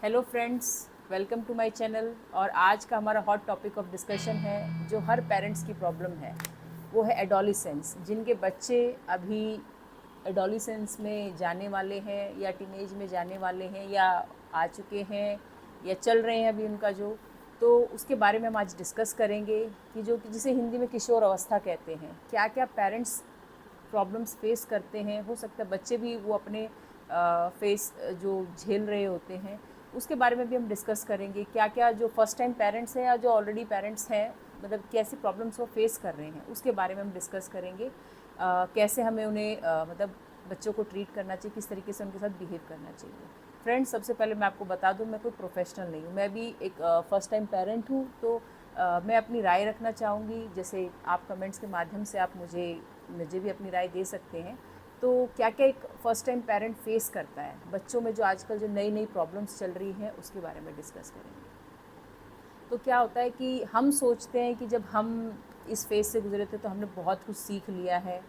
Hello friends, welcome to my channel. और आज का हमारा हॉट टॉपिक ऑफ डिस्कशन है जो हर पेरेंट्स की प्रॉब्लम है, वो है एडोलिसेंस। जिनके बच्चे अभी एडोलिसेंस में जाने वाले हैं या टीनेज में जाने वाले हैं या आ चुके हैं या चल रहे हैं अभी उनका जो, तो उसके बारे में हम आज डिस्कस करेंगे कि जो कि जिसे हिंदी में किशोर अवस्था कहते हैं। क्या क्या पेरेंट्स प्रॉब्लम्स फेस करते हैं, हो सकता है बच्चे भी वो अपने फेस जो झेल रहे होते हैं, उसके बारे में भी हम डिस्कस करेंगे। क्या क्या जो फर्स्ट टाइम पेरेंट्स हैं या जो ऑलरेडी पेरेंट्स हैं, मतलब कैसी प्रॉब्लम्स वो फेस कर रहे हैं, उसके बारे में हम डिस्कस करेंगे। कैसे हमें उन्हें मतलब बच्चों को ट्रीट करना चाहिए, किस तरीके से उनके साथ बिहेव करना चाहिए। फ्रेंड्स, सबसे पहले मैं आपको बता दूं, मैं कोई प्रोफेशनल नहीं हूँ, मैं भी एक फ़र्स्ट टाइम पेरेंट हूँ। तो मैं अपनी राय रखना चाहूँगी। जैसे आप कमेंट्स के माध्यम से आप मुझे भी अपनी राय दे सकते हैं। तो क्या क्या एक फ़र्स्ट टाइम पेरेंट फेस करता है, बच्चों में जो आजकल जो नई नई प्रॉब्लम्स चल रही हैं, उसके बारे में डिस्कस करेंगे। तो क्या होता है कि हम सोचते हैं कि जब हम इस फेज़ से गुजरे थे तो हमने बहुत कुछ सीख लिया है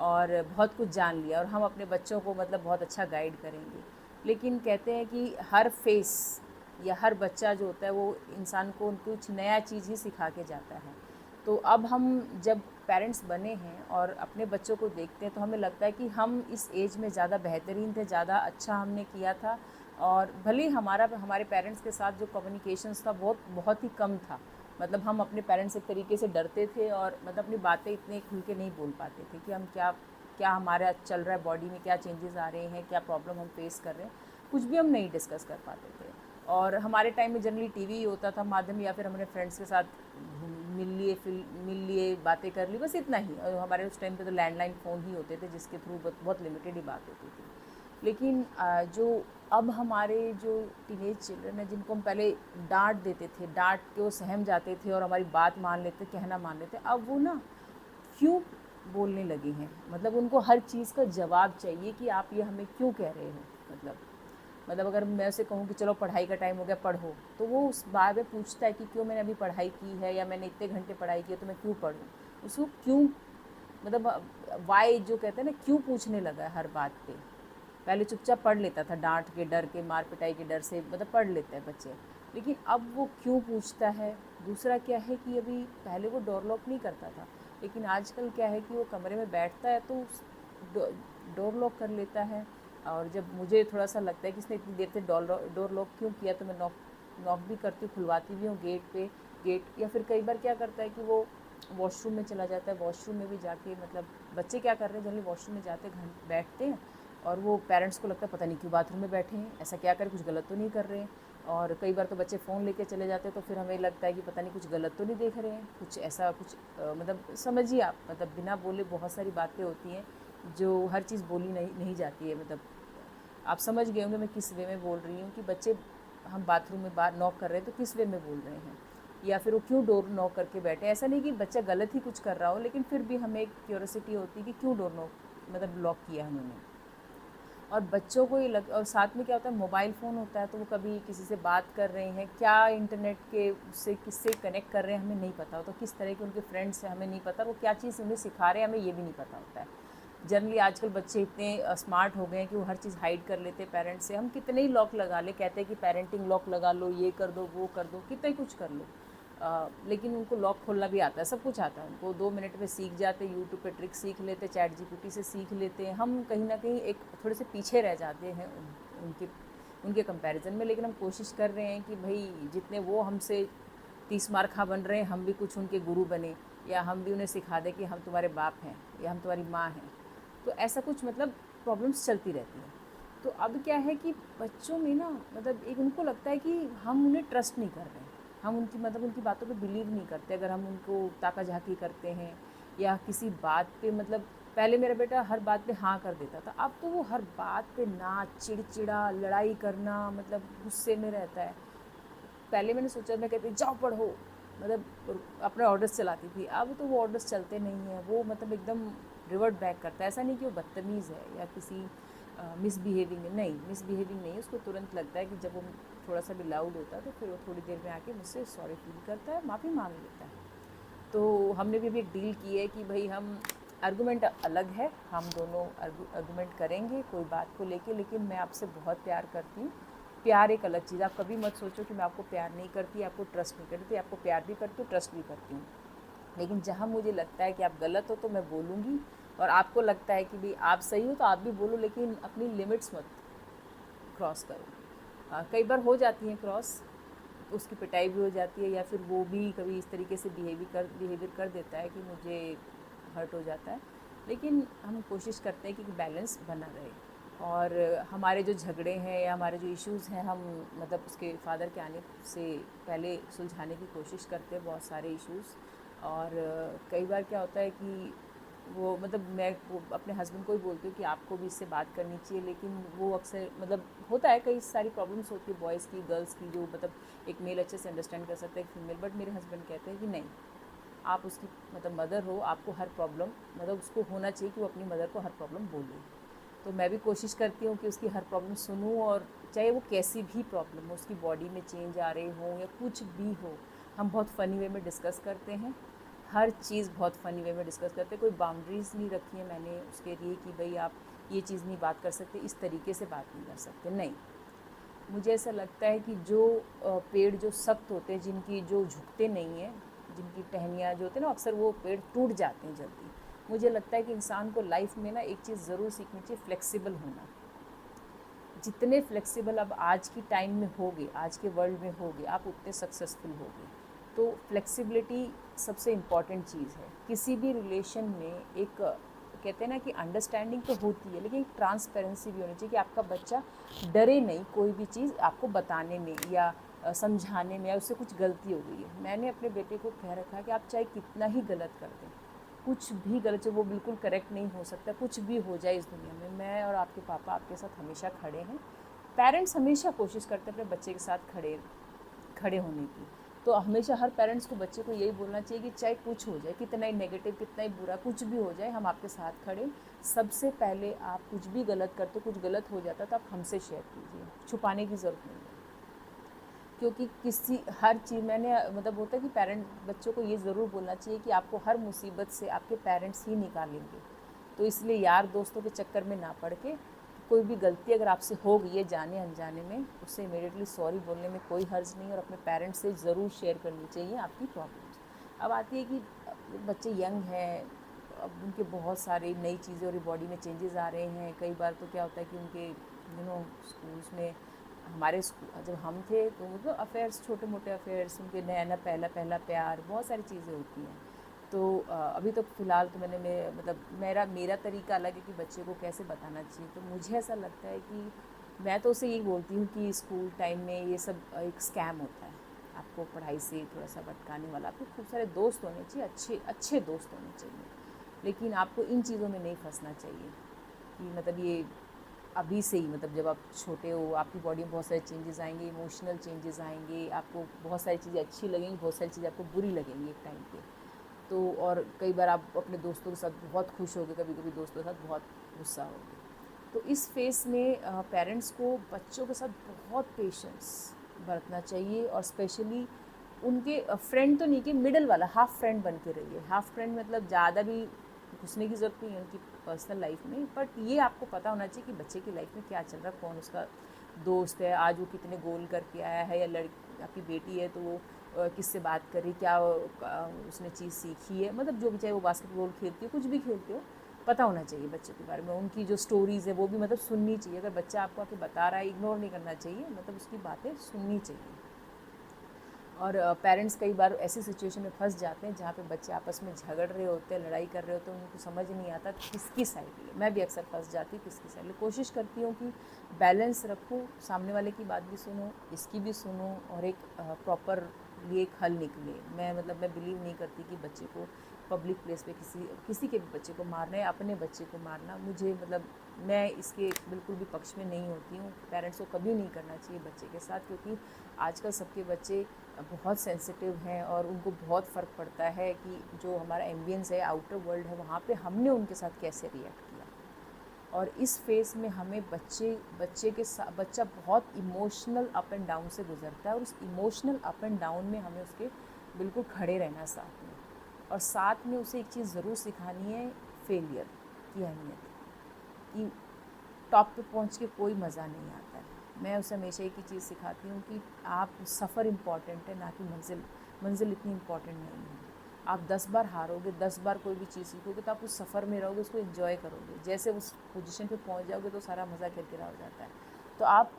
और बहुत कुछ जान लिया, और हम अपने बच्चों को मतलब बहुत अच्छा गाइड करेंगे। लेकिन कहते हैं कि हर फेस या हर बच्चा जो होता है वो इंसान को कुछ नया चीज़ ही सिखा के जाता है। तो अब हम जब पेरेंट्स बने हैं और अपने बच्चों को देखते हैं तो हमें लगता है कि हम इस एज में ज़्यादा बेहतरीन थे, ज़्यादा अच्छा हमने किया था। और भले ही हमारे पेरेंट्स के साथ जो कम्युनिकेशंस था बहुत बहुत ही कम था। मतलब हम अपने पेरेंट्स से एक तरीके से डरते थे और मतलब अपनी बातें इतने खुल के नहीं बोल पाते थे कि हम क्या क्या हमारा चल रहा है, बॉडी में क्या चेंजेस आ रहे हैं, क्या प्रॉब्लम हम फेस कर रहे हैं, कुछ भी हम नहीं डिस्कस कर पाते थे। और हमारे टाइम में जनरली टीवी ही होता था माध्यम, या फिर हमने फ्रेंड्स के साथ मिल लिए, बातें कर ली, बस इतना ही। और हमारे उस टाइम पे तो लैंडलाइन फ़ोन ही होते थे जिसके थ्रू बहुत लिमिटेड ही बात होती थी। लेकिन जो अब हमारे जो टीनेज चिल्ड्रन हैं, जिनको हम पहले डांट देते थे, डांट के वो सहम जाते थे और हमारी बात मान लेते, कहना मान लेते, अब वो ना क्यों बोलने लगे हैं। मतलब उनको हर चीज़ का जवाब चाहिए कि आप ये हमें क्यों कह रहे हो। मतलब अगर मैं उसे कहूँ कि चलो पढ़ाई का टाइम हो गया, पढ़ो, तो वो उस बार में पूछता है कि क्यों मैंने अभी पढ़ाई की है, या मैंने इतने घंटे पढ़ाई की है तो मैं क्यों पढ़ूँ। उसको क्यों, मतलब वाई जो कहते हैं ना, क्यों पूछने लगा है हर बात पे। पहले चुपचाप पढ़ लेता था, डांट के डर के, मार पिटाई के डर से, मतलब पढ़ लेते हैं बच्चे। लेकिन अब वो क्यों पूछता है। दूसरा क्या है कि अभी पहले वो डोर लॉक नहीं करता था, लेकिन आजकल क्या है कि वो कमरे में बैठता है तो डोर लॉक कर लेता है। और जब मुझे थोड़ा सा लगता है कि इसने इतनी देर से डोर लॉक क्यों किया, तो मैं नॉक नॉक भी करती हूँ, खुलवाती भी हूँ गेट पे गेट। या फिर कई बार क्या करता है कि वो वॉशरूम में चला जाता है, वॉशरूम में भी जाके, मतलब बच्चे क्या कर रहे हैं, जनरली वॉशरूम में जाते बैठते हैं, और वो पेरेंट्स को लगता है पता नहीं क्यों बाथरूम में बैठे हैं, ऐसा क्या करें, कुछ गलत तो नहीं कर रहे हैं। और कई बार तो बच्चे फ़ोन लेके चले जाते हैं, तो फिर हमें लगता है कि पता नहीं कुछ गलत तो नहीं देख रहे हैं, कुछ ऐसा कुछ मतलब समझिए आप, मतलब बिना बोले बहुत सारी बातें होती हैं जो हर चीज़ बोली नहीं नहीं जाती है। मतलब आप समझ गए होंगे मैं किस वे में बोल रही हूँ कि बच्चे, हम बाथरूम में बाहर नॉक कर रहे हैं तो किस वे में बोल रहे हैं, या फिर वो क्यों डोर नॉक करके बैठे। ऐसा नहीं कि बच्चा गलत ही कुछ कर रहा हो, लेकिन फिर भी हमें एक क्यूरोसिटी होती है कि क्यों डोर नॉक, मतलब लॉक किया उन्होंने। और बच्चों को ये और साथ में क्या होता है, मोबाइल फ़ोन होता है, तो वो कभी किसी से बात कर रहे हैं, क्या इंटरनेट के उससे किससे कनेक्ट कर रहे हैं हमें नहीं पता होता, किस तरह के उनके फ्रेंड्स हैं हमें नहीं पता, वो क्या चीज़ उन्हें सिखा रहे हैं हमें ये भी नहीं पता होता है। जनरली आजकल बच्चे इतने स्मार्ट हो गए हैं कि वो हर चीज़ हाइड कर लेते हैं पेरेंट्स से। हम कितने ही लॉक लगा ले, कहते हैं कि पेरेंटिंग लॉक लगा लो, ये कर दो, वो कर दो, कितना ही कुछ कर लो, लेकिन उनको लॉक खोलना भी आता है, सब कुछ आता है उनको। 2 मिनट में सीख जाते, यूट्यूब पे ट्रिक सीख लेते, चैट जीपीटी से सीख लेते हैं। हम कहीं ना कहीं एक थोड़े से पीछे रह जाते हैं उनके उनके कंपैरिजन में। लेकिन हम कोशिश कर रहे हैं कि भाई जितने वो हमसे 30 मार खा बन रहे हैं, हम भी कुछ उनके गुरु बने, या हम भी उन्हें सिखा दें कि हम तुम्हारे बाप हैं या हम तुम्हारी माँ हैं। तो ऐसा कुछ मतलब प्रॉब्लम्स चलती रहती हैं। तो अब क्या है कि बच्चों में ना, मतलब एक उनको लगता है कि हम उन्हें ट्रस्ट नहीं कर रहे हैं, हम उनकी मतलब उनकी बातों पे बिलीव नहीं करते। अगर हम उनको ताका झाकी करते हैं या किसी बात पे, मतलब पहले मेरा बेटा हर बात पे हाँ कर देता था, अब तो वो हर बात पे ना, चिड़चिड़ा, लड़ाई करना, मतलब गुस्से में रहता है। पहले मैंने सोचा, मैं कहती जाओ पढ़ो, मतलब अपने ऑर्डर्स चलाती थी। अब तो वो ऑर्डर्स चलते नहीं हैं, वो मतलब एकदम रिवर्ट बैक करता है। ऐसा नहीं कि वो बदतमीज़ है या किसी मिसबिहेविंग है, नहीं, मिसबिहेविंग नहीं है। उसको तुरंत लगता है कि जब वो थोड़ा सा भी लाउड होता है तो फिर वो थोड़ी देर में आके मुझसे सॉरी फील करता है, माफ़ी मांग लेता है। तो हमने भी एक डील की है कि भाई हम आर्गूमेंट अलग है, हम दोनों आर्गूमेंट करेंगे कोई बात को लेके, लेकिन मैं आपसे बहुत प्यार करती हूँ प्यार एक अलग चीज़, आप कभी मत सोचो कि मैं आपको प्यार नहीं करती, आपको ट्रस्ट नहीं करती, आपको प्यार भी करती हूँ, ट्रस्ट भी करती हूँ। लेकिन जहाँ मुझे लगता है कि आप गलत हो तो मैं बोलूँगी, और आपको लगता है कि भाई आप सही हो तो आप भी बोलो, लेकिन अपनी लिमिट्स मत क्रॉस करो। कई बार हो जाती हैं क्रॉस, उसकी पिटाई भी हो जाती है, या फिर वो भी कभी इस तरीके से बिहेवियर कर देता है कि मुझे हर्ट हो जाता है। लेकिन हम कोशिश करते हैं कि बैलेंस बना रहे, और हमारे जो झगड़े हैं या हमारे जो इश्यूज़ हैं, हम मतलब उसके फादर के आने से पहले सुलझाने की कोशिश करते हैं बहुत सारे इश्यूज़। और कई बार क्या होता है कि वो मतलब मैं वो अपने हस्बैंड को ही बोलती हूँ कि आपको भी इससे बात करनी चाहिए, लेकिन वो अक्सर मतलब होता है, कई सारी प्रॉब्लम्स होती है बॉयज़ की, गर्ल्स की, जो मतलब एक मेल अच्छे से अंडरस्टैंड कर सकता है एक फीमेल, बट मेरे हस्बैंड कहते हैं कि नहीं, आप उसकी मतलब मदर हो, आपको हर प्रॉब्लम मतलब उसको होना चाहिए कि वो अपनी मदर को हर प्रॉब्लम बोले। तो मैं भी कोशिश करती हूँ कि उसकी हर प्रॉब्लम सुनूँ, और चाहे वो कैसी भी प्रॉब्लम हो, उसकी बॉडी में चेंज आ रहे हों या कुछ भी हो, हम बहुत फ़नी वे में डिस्कस करते हैं। हर चीज़ बहुत फ़नी वे में डिस्कस करते हैं। कोई बाउंड्रीज़ नहीं रखी है मैंने उसके लिए कि भाई आप ये चीज़ नहीं बात कर सकते, इस तरीके से बात नहीं कर सकते, नहीं। मुझे ऐसा लगता है कि जो पेड़ जो सख्त होते हैं, जिनकी जो झुकते नहीं हैं, जिनकी टहनियाँ जो होती हैं ना, अक्सर वो पेड़ टूट जाते हैं जल्दी। मुझे लगता है कि इंसान को लाइफ में ना एक चीज़ ज़रूर सीखनी चाहिए, फ्लेक्सिबल होना। जितने फ्लेक्सिबल अब आज की टाइम में होगे, आज के वर्ल्ड में होगे, आप उतने सक्सेसफुल होगे। तो फ्लेक्सिबिलिटी सबसे इम्पॉर्टेंट चीज़ है किसी भी रिलेशन में। एक कहते हैं ना कि अंडरस्टैंडिंग तो होती है, लेकिन एक ट्रांसपेरेंसी भी होनी चाहिए कि आपका बच्चा डरे नहीं कोई भी चीज़ आपको बताने में या समझाने में, या उससे कुछ गलती हो गई है। मैंने अपने बेटे को कह रखा है कि आप चाहे कितना ही गलत कर दें, कुछ भी गलत, वो बिल्कुल करेक्ट नहीं हो सकता, कुछ भी हो जाए इस दुनिया में, मैं और आपके पापा आपके साथ हमेशा खड़े हैं। पेरेंट्स हमेशा कोशिश करते हैं अपने बच्चे के साथ खड़े खड़े होने की। तो हमेशा हर पेरेंट्स को बच्चे को यही बोलना चाहिए कि चाहे कुछ हो जाए, कितना ही नेगेटिव, कितना ही बुरा, कुछ भी हो जाए, हम आपके साथ खड़े। सबसे पहले आप कुछ भी गलत करते, कुछ गलत हो जाता तो आप हमसे शेयर कीजिए, छुपाने की ज़रूरत नहीं है। क्योंकि किसी हर चीज़ मैंने मतलब होता है कि पेरेंट बच्चों को ये ज़रूर बोलना चाहिए कि आपको हर मुसीबत से आपके पेरेंट्स ही निकालेंगे। तो इसलिए यार दोस्तों के चक्कर में ना पड़ के, कोई भी गलती अगर आपसे हो गई है जाने अनजाने में, उससे इमीडिएटली सॉरी बोलने में कोई हर्ज नहीं, और अपने पेरेंट्स से ज़रूर शेयर करनी चाहिए आपकी प्रॉब्लम्स। अब आती है कि बच्चे यंग हैं, अब उनके बहुत सारी नई चीज़ें और बॉडी में चेंजेस आ रहे हैं। कई बार तो क्या होता है कि उनके स्कूल्स में, हमारे जब हम थे तो मतलब अफेयर्स, छोटे मोटे अफेयर्स, उनके नया नया पहला पहला प्यार, बहुत सारी चीज़ें होती हैं। तो अभी तो फ़िलहाल तो मतलब मेरा तरीका अलग है कि बच्चे को कैसे बताना चाहिए। तो मुझे ऐसा लगता है कि मैं तो उसे यही बोलती हूँ कि स्कूल टाइम में ये सब एक स्कैम होता है, आपको पढ़ाई से थोड़ा सा भटकाने वाला। आपको खूब सारे दोस्त होने चाहिए, अच्छे अच्छे दोस्त होने चाहिए, लेकिन आपको इन चीज़ों में नहीं फंसना चाहिए कि मतलब ये अभी से ही, मतलब जब आप छोटे हो, आपकी बॉडी में बहुत सारे चेंजेस आएंगे, इमोशनल चेंजेस आएंगे, आपको बहुत सारी चीज़ें अच्छी लगेंगी, बहुत सारी चीज़ें आपको बुरी लगेंगी एक टाइम पे। तो और कई बार आप अपने दोस्तों के साथ बहुत खुश होगे, कभी कभी दोस्तों के साथ बहुत गुस्सा होगे। तो इस फेस में पेरेंट्स को बच्चों के साथ बहुत पेशेंस बरतना चाहिए, और स्पेशली उनके फ्रेंड तो नहीं, कि मिडल वाला हाफ फ्रेंड बन के रहिए। हाफ फ्रेंड मतलब ज़्यादा भी घुसने की ज़रूरत नहीं है उनकी पर्सनल लाइफ में, बट ये आपको पता होना चाहिए कि बच्चे की लाइफ में क्या चल रहा है, कौन उसका दोस्त है, आज वो कितने गोल करके आया है, या लड़की आपकी बेटी है तो वो किससे बात कर रही, क्या उसने चीज़ सीखी है, मतलब जो भी, चाहे वो बास्केटबॉल खेलती हो, कुछ भी खेलते हो, पता होना चाहिए बच्चे के बारे में। उनकी जो स्टोरीज़ है वो भी मतलब सुननी चाहिए। अगर बच्चा आपको आके बता रहा है, इग्नोर नहीं करना चाहिए, मतलब उसकी बातें सुननी चाहिए। और पेरेंट्स कई बार ऐसी सिचुएशन में फंस जाते हैं जहाँ पे बच्चे आपस में झगड़ रहे होते हैं, लड़ाई कर रहे होते हैं, उनको समझ नहीं आता किसकी साइड ले। मैं भी अक्सर फंस जाती हूँ किसकी साइड ले। कोशिश करती हूँ कि बैलेंस रखूँ, सामने वाले की बात भी सुनूँ, इसकी भी सुनूँ, और एक प्रॉपर लिए एक हल निकले। मैं बिलीव नहीं करती कि बच्चे को पब्लिक प्लेस पे किसी के भी बच्चे को मारना है, अपने बच्चे को मारना, मुझे मतलब मैं इसके बिल्कुल भी पक्ष में नहीं होती हूँ। पेरेंट्स को कभी नहीं करना चाहिए बच्चे के साथ, क्योंकि आजकल सबके बच्चे बहुत सेंसिटिव हैं, और उनको बहुत फ़र्क पड़ता है कि जो हमारा एम्बियंस है, आउटर वर्ल्ड है, वहाँ पे हमने उनके साथ कैसे रिएक्ट किया। और इस फेज़ में हमें बच्चा बहुत इमोशनल अप एंड डाउन से गुज़रता है, और उस इमोशनल अप एंड डाउन में हमें उसके बिल्कुल खड़े रहना साथ में। और साथ में उसे एक चीज़ ज़रूर सिखानी है, फेलियर की अहमियत, कि टॉप पे पहुँच के कोई मज़ा नहीं आता है। मैं उसे हमेशा एक ही चीज़ सिखाती हूँ कि आप सफ़र इम्पॉर्टेंट है, ना कि मंजिल। मंजिल इतनी इम्पॉर्टेंट नहीं है। आप 10 बार हारोगे, 10 बार कोई भी चीज़ सीखोगे, तो आप उस सफ़र में रहोगे, उसको एंजॉय करोगे। जैसे उस पोजीशन पे पहुँच जाओगे तो सारा मज़ा किरकिरा हो जाता है। तो आप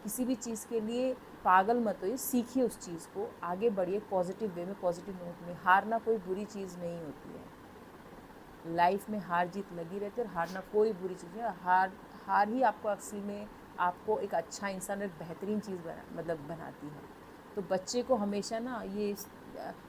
किसी भी चीज़ के लिए पागल मत होइए, सीखिए उस चीज़ को, आगे बढ़िए पॉजिटिव वे में, पॉजिटिव नोट में। हारना कोई बुरी चीज़ नहीं होती है। लाइफ में हार जीत लगी रहती है, और हारना कोई बुरी चीज़ है। हार ही आपको असल में आपको एक अच्छा इंसान, एक बेहतरीन चीज़ बनाती है। तो बच्चे को हमेशा ना ये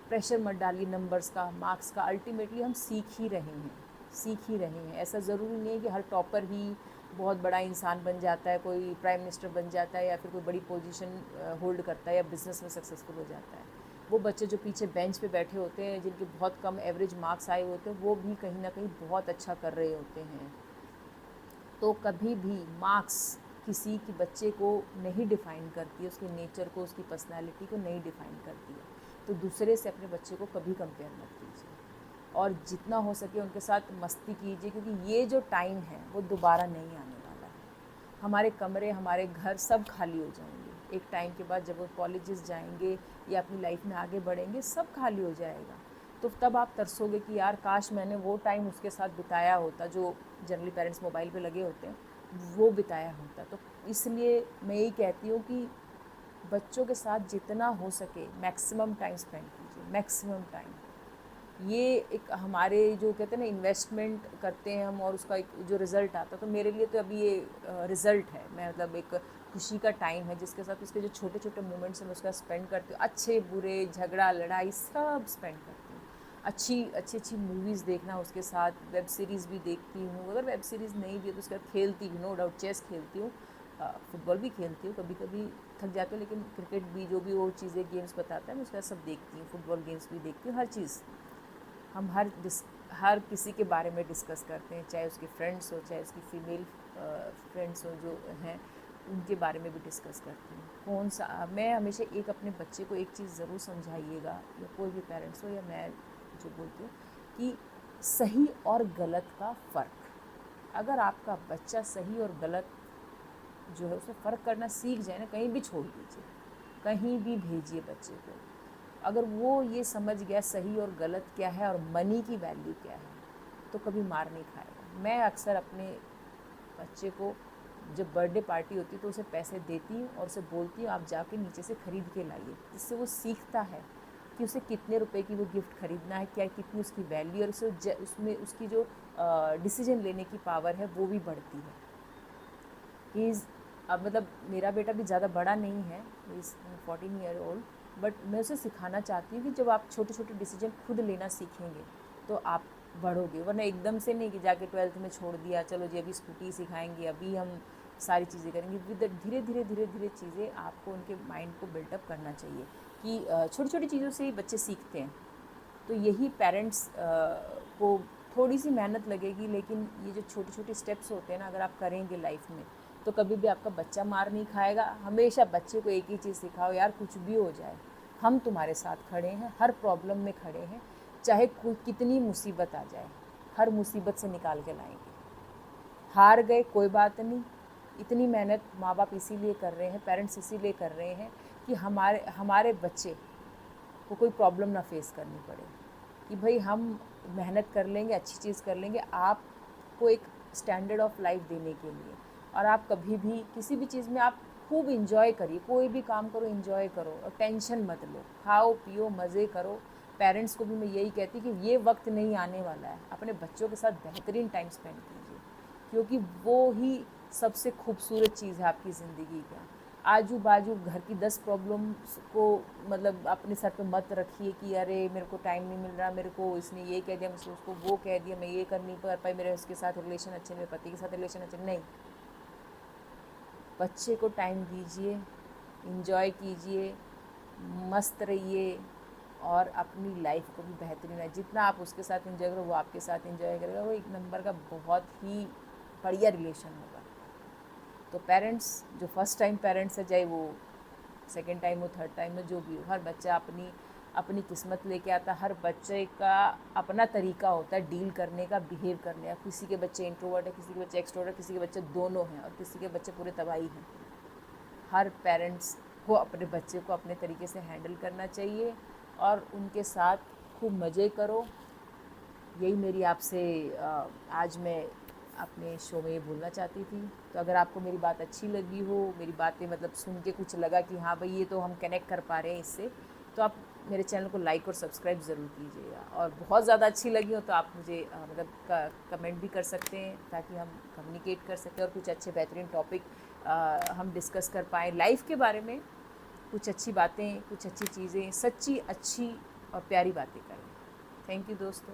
प्रेशर मत डालिए नंबर्स का, मार्क्स का। अल्टीमेटली हम सीख ही रहे हैं। ऐसा ज़रूरी नहीं है कि हर टॉपर ही बहुत बड़ा इंसान बन जाता है, कोई प्राइम मिनिस्टर बन जाता है, या फिर कोई बड़ी पोजीशन होल्ड करता है, या बिज़नेस में सक्सेसफुल हो जाता है। वो बच्चे जो पीछे बेंच पे बैठे होते हैं, जिनके बहुत कम एवरेज मार्क्स आए होते हैं, वो भी कहीं ना कहीं बहुत अच्छा कर रहे होते हैं। तो कभी भी मार्क्स किसी की बच्चे को नहीं डिफ़ाइन करती है, उसके नेचर को, उसकी पर्सनैलिटी को नहीं डिफ़ाइन करती है। तो दूसरे से अपने बच्चे को कभी कंपेयर मत कीजिए, और जितना हो सके उनके साथ मस्ती कीजिए, क्योंकि ये जो टाइम है वो दोबारा नहीं आने वाला है। हमारे कमरे, हमारे घर सब खाली हो जाएंगे एक टाइम के बाद। जब वो कॉलेजेस जाएंगे या अपनी लाइफ में आगे बढ़ेंगे, सब खाली हो जाएगा। तो तब आप तरसोगे कि यार काश मैंने वो टाइम उसके साथ बिताया होता, जो जनरली पेरेंट्स मोबाइल पे लगे होते हैं, वो बिताया होता। तो इसलिए मैं यही कहती हूँ कि बच्चों के साथ जितना हो सके मैक्सिमम टाइम स्पेंड कीजिए, मैक्सिमम टाइम। ये एक हमारे जो कहते हैं ना, इन्वेस्टमेंट करते हैं हम, और उसका एक जो रिज़ल्ट आता है, तो मेरे लिए तो अभी ये रिज़ल्ट है। मैं मतलब एक खुशी का टाइम है, जिसके साथ उसके जो छोटे छोटे मोमेंट्स हैं मैं उसका स्पेंड करती हूँ। अच्छे बुरे, झगड़ा लड़ाई सब स्पेंड करती हूँ। अच्छी अच्छी मूवीज़ देखना उसके साथ, वेब सीरीज़ भी देखती हूँ। अगर वेब सीरीज़ नहीं भी है तो उसके बाद खेलती हूँ, नो डाउट चेस खेलती हूँ, फुटबॉल भी खेलती हूँ। कभी कभी थक जाती हूँ, लेकिन क्रिकेट भी, जो भी वो चीज़ें गेम्स बताता है, मैं उसके बाद सब देखती हूँ। फुटबॉल गेम्स भी देखती हूँ, हर चीज़। हम हर किसी के बारे में डिस्कस करते हैं, चाहे उसके फ्रेंड्स हो, चाहे उसकी फ़ीमेल फ्रेंड्स हो जो हैं, उनके बारे में भी डिस्कस करती हूँ। मैं हमेशा एक अपने बच्चे को एक चीज़ ज़रूर समझाइएगा, या कोई भी पेरेंट्स हो या मैं जो बोलती हूँ, कि सही और गलत का फ़र्क। अगर आपका बच्चा सही और गलत जो है उसमें फ़र्क करना सीख जाए ना, कहीं भी छोड़ दीजिए, कहीं भी भेजिए बच्चे को। अगर वो ये समझ गया सही और गलत क्या है, और मनी की वैल्यू क्या है, तो कभी मार नहीं खाएगा। मैं अक्सर अपने बच्चे को, जब बर्थडे पार्टी होती है तो उसे पैसे देती हूँ, और उसे बोलती हूँ आप जाके नीचे से ख़रीद के लाइए। जिससे वो सीखता है कि उसे कितने रुपए की वो गिफ्ट ख़रीदना है, क्या कितनी उसकी वैल्यू, और उसे उसमें उसकी जो डिसीजन लेने की पावर है वो भी बढ़ती है। इज़ अब मतलब मेरा बेटा भी ज़्यादा बड़ा नहीं है, इज़ 14 ईयर ओल्ड, बट मैं उसे सिखाना चाहती हूँ कि जब आप छोटे छोटे डिसीजन खुद लेना सीखेंगे तो आप बढ़ोगे। वरना एकदम से नहीं कि जाके 12th में छोड़ दिया, चलो जी अभी स्कूटी सिखाएंगे, अभी हम सारी चीज़ें करेंगे। विद धीरे धीरे धीरे धीरे चीज़ें आपको उनके माइंड को बिल्टअप करना चाहिए, कि छोटी छोटी चीज़ों से ही बच्चे सीखते हैं। तो यही पेरेंट्स को थोड़ी सी मेहनत लगेगी, लेकिन ये जो छोटे छोटे स्टेप्स होते हैं ना, अगर आप करेंगे लाइफ में, तो कभी भी आपका बच्चा मार नहीं खाएगा। हमेशा बच्चे को एक ही चीज़ सिखाओ, यार कुछ भी हो जाए हम तुम्हारे साथ खड़े हैं, हर प्रॉब्लम में खड़े हैं, चाहे कोई कितनी मुसीबत आ जाए, हर मुसीबत से निकाल के लाएंगे। हार गए कोई बात नहीं, इतनी मेहनत माँ बाप इसीलिए कर रहे हैं, पेरेंट्स इसीलिए कर रहे हैं कि हमारे हमारे बच्चे को कोई प्रॉब्लम ना फेस करनी पड़े, कि भाई हम मेहनत कर लेंगे, अच्छी चीज़ कर लेंगे आपको एक स्टैंडर्ड ऑफ लाइफ देने के लिए। और आप कभी भी किसी भी चीज़ में आप खूब इंजॉय करिए, कोई भी काम करो इंजॉय करो, और टेंशन मत लो, खाओ पियो मज़े करो। पेरेंट्स को भी मैं यही कहती कि ये वक्त नहीं आने वाला है, अपने बच्चों के साथ बेहतरीन टाइम स्पेंड कीजिए, क्योंकि वो ही सबसे खूबसूरत चीज़ है आपकी ज़िंदगी का। आजू बाजू घर की 10 प्रॉब्लम्स को मतलब अपने सर पे मत रखिए कि अरे मेरे को टाइम नहीं मिल रहा, मेरे को इसने ये कह दिया, मुझसे उसको वो कह दिया, मैं ये कर नहीं कर पाई, मेरे उसके साथ रिलेशन अच्छे, मेरे पति के साथ रिलेशन अच्छे नहीं। बच्चे को टाइम दीजिए, इंजॉय कीजिए, मस्त रहिए, और अपनी लाइफ को भी बेहतरीन है। जितना आप उसके साथ इंजॉय करो वो आपके साथ इंजॉय करेगा, वो एक नंबर का बहुत ही बढ़िया रिलेशन होगा। तो पेरेंट्स जो फर्स्ट टाइम पेरेंट्स है, चाहे वो सेकेंड टाइम हो, थर्ड टाइम हो, जो भी हो, हर बच्चा अपनी अपनी किस्मत लेके आता है। हर बच्चे का अपना तरीका होता है डील करने का, बिहेव करने का। किसी के बच्चे इंट्रोवर्ट है, किसी के बच्चे एक्सट्रोवर्ट है, किसी के बच्चे दोनों हैं, और किसी के बच्चे पूरे तबाही हैं। हर पेरेंट्स को अपने बच्चे को अपने तरीके से हैंडल करना चाहिए और उनके साथ खूब मज़े करो। यही मेरी आपसे आज मैं अपने शो में ये बोलना चाहती थी। तो अगर आपको मेरी बात अच्छी लगी हो, मेरी बातें मतलब सुन के कुछ लगा कि हाँ भाई ये तो हम कनेक्ट कर पा रहे हैं इससे, तो आप मेरे चैनल को लाइक और सब्सक्राइब ज़रूर कीजिएगा। और बहुत ज़्यादा अच्छी लगी हो तो आप मुझे मतलब कमेंट भी कर सकते हैं ताकि हम कम्युनिकेट कर सकें और कुछ अच्छे बेहतरीन टॉपिक हम डिस्कस कर पाएँ लाइफ के बारे में। कुछ अच्छी बातें, कुछ अच्छी चीज़ें, सच्ची अच्छी और प्यारी बातें करें। थैंक यू दोस्तों।